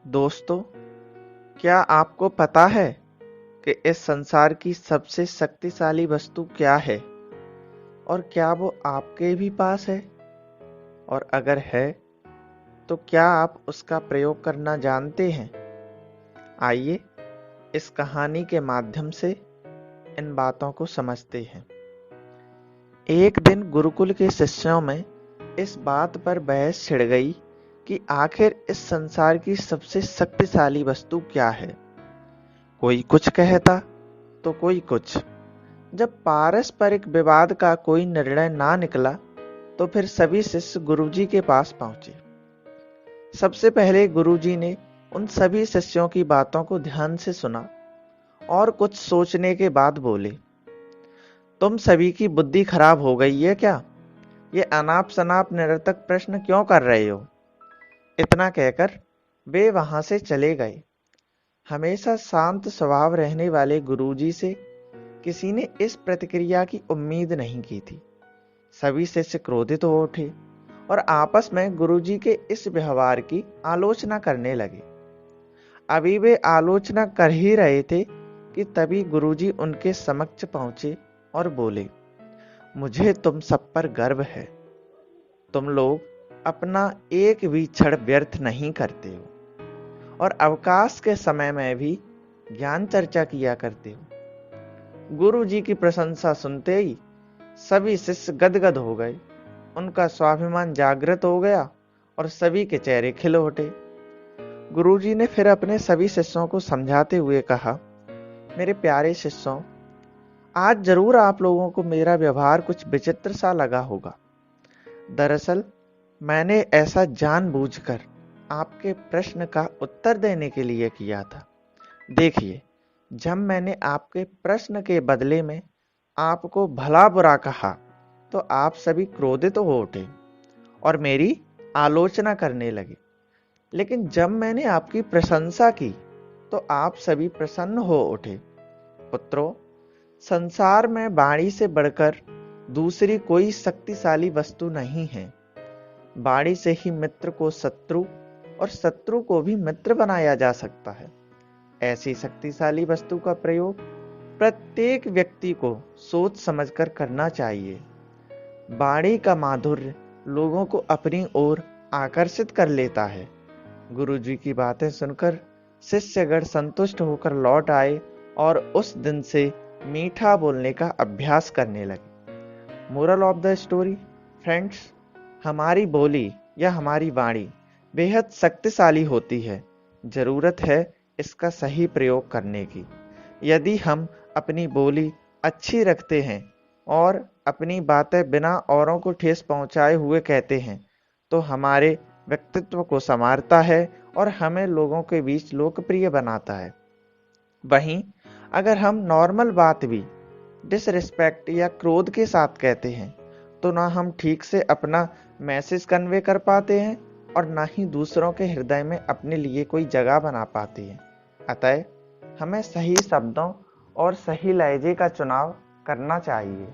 दोस्तों, क्या आपको पता है कि इस संसार की सबसे शक्तिशाली वस्तु क्या है और क्या वो आपके भी पास है? और अगर है, तो क्या आप उसका प्रयोग करना जानते हैं? आइए इस कहानी के माध्यम से इन बातों को समझते हैं। एक दिन गुरुकुल के शिष्यों में इस बात पर बहस छिड़ गई कि आखिर इस संसार की सबसे शक्तिशाली वस्तु क्या है। कोई कुछ कहता तो कोई कुछ। जब पारस्परिक विवाद का कोई निर्णय ना निकला, तो फिर सभी शिष्य गुरुजी के पास पहुंचे। सबसे पहले गुरुजी ने उन सभी शिष्यों की बातों को ध्यान से सुना और कुछ सोचने के बाद बोले, तुम सभी की बुद्धि खराब हो गई है क्या? ये अनाप शनाप निरर्थक प्रश्न क्यों कर रहे हो? इतना कहकर वे वहां से चले गए। हमेशा शांत स्वभाव रहने वाले गुरुजी से किसी ने इस प्रतिक्रिया की उम्मीद नहीं की थी। सभी शिष्य क्रोधित हो उठे और आपस में गुरुजी के इस व्यवहार की आलोचना करने लगे। अभी वे आलोचना कर ही रहे थे कि तभी गुरुजी उनके समक्ष पहुंचे और बोले, मुझे तुम सब पर गर्व है। तुम लोग अपना एक भी क्षण व्यर्थ नहीं करते हो और अवकाश के समय में भी ज्ञान चर्चा किया करते हो। गुरु जी की प्रशंसा सुनते ही सभी शिष्य गदगद हो गए। उनका स्वाभिमान जागृत हो गया और सभी के चेहरे खिल उठे। गुरु जी ने फिर अपने सभी शिष्यों को समझाते हुए कहा, मेरे प्यारे शिष्यों, आज जरूर आप लोगों को मेरा व्यवहार कुछ विचित्र सा लगा होगा। दरअसल मैंने ऐसा जानबूझकर आपके प्रश्न का उत्तर देने के लिए किया था। देखिए, जब मैंने आपके प्रश्न के बदले में आपको भला बुरा कहा, तो आप सभी क्रोधित हो उठे और मेरी आलोचना करने लगे। लेकिन जब मैंने आपकी प्रशंसा की, तो आप सभी प्रसन्न हो उठे। पुत्रों, संसार में वाणी से बढ़कर दूसरी कोई शक्तिशाली वस्तु नहीं है। वाणी से ही मित्र को शत्रु और शत्रु को भी मित्र बनाया जा सकता है। ऐसी शक्तिशाली वस्तु का प्रयोग प्रत्येक व्यक्ति को सोच समझकर करना चाहिए। वाणी का माधुर्य लोगों को अपनी ओर आकर्षित कर लेता है। गुरुजी की बातें सुनकर शिष्यगण संतुष्ट होकर लौट आए और उस दिन से मीठा बोलने का अभ्यास करने लगे। Moral of the story, friends, हमारी बोली या हमारी वाणी बेहद शक्तिशाली होती है। जरूरत है इसका सही प्रयोग करने की। यदि हम अपनी बोली अच्छी रखते हैं और अपनी बातें बिना औरों को ठेस पहुंचाए हुए कहते हैं, तो हमारे व्यक्तित्व को संवारता है और हमें लोगों के बीच लोकप्रिय बनाता है। वहीं अगर हम नॉर्मल बात भी डिसरिस्पेक्ट या क्रोध के साथ कहते हैं, तो ना हम ठीक से अपना मैसेज कन्वे कर पाते हैं और ना ही दूसरों के हृदय में अपने लिए कोई जगह बना पाते हैं। अतः हमें सही शब्दों और सही लहजे का चुनाव करना चाहिए।